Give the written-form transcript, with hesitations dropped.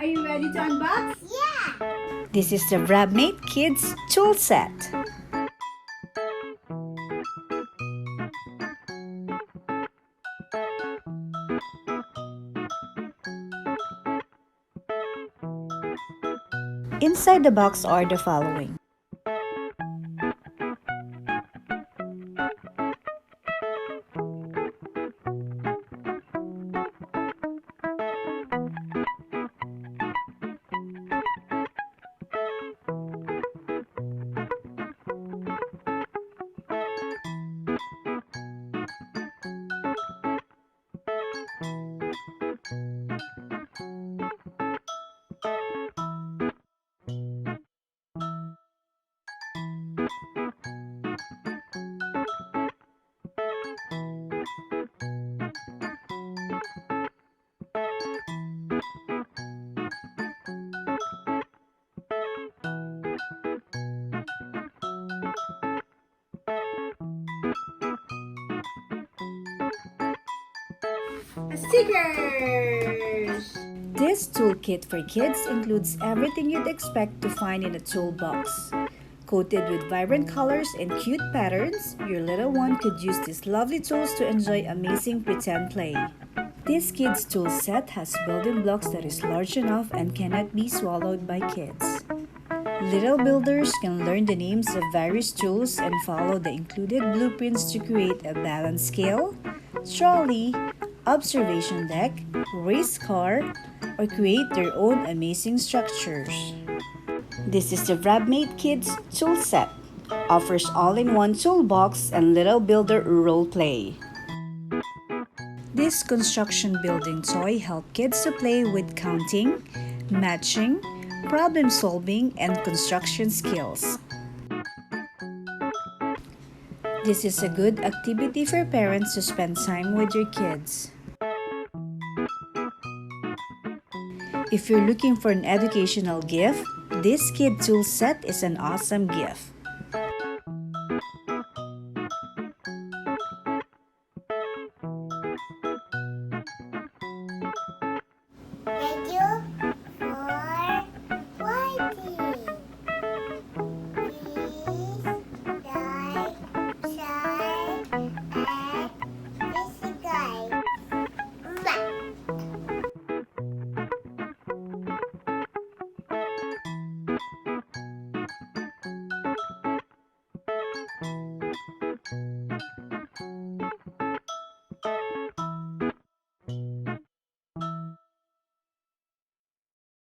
Are you ready to unbox? Yeah! This is the Bravmate Kids Tool Set. Inside the box are the following. Stickers! This toolkit for kids includes everything you'd expect to find in a toolbox. Coated with vibrant colors and cute patterns, your little one could use these lovely tools to enjoy amazing pretend play. This kids' tool set has building blocks that is large enough and cannot be swallowed by kids. Little builders can learn the names of various tools and follow the included blueprints to create a balance scale, trolley, observation deck, race car, or create their own amazing structures. This is the Bravmate Kids Tool Set. Offers all-in-one toolbox and little builder role play. This construction building toy helps kids to play with counting, matching, problem solving, and construction skills. This is a good activity for parents to spend time with your kids. If you're looking for an educational gift, this kid tool set is an awesome gift.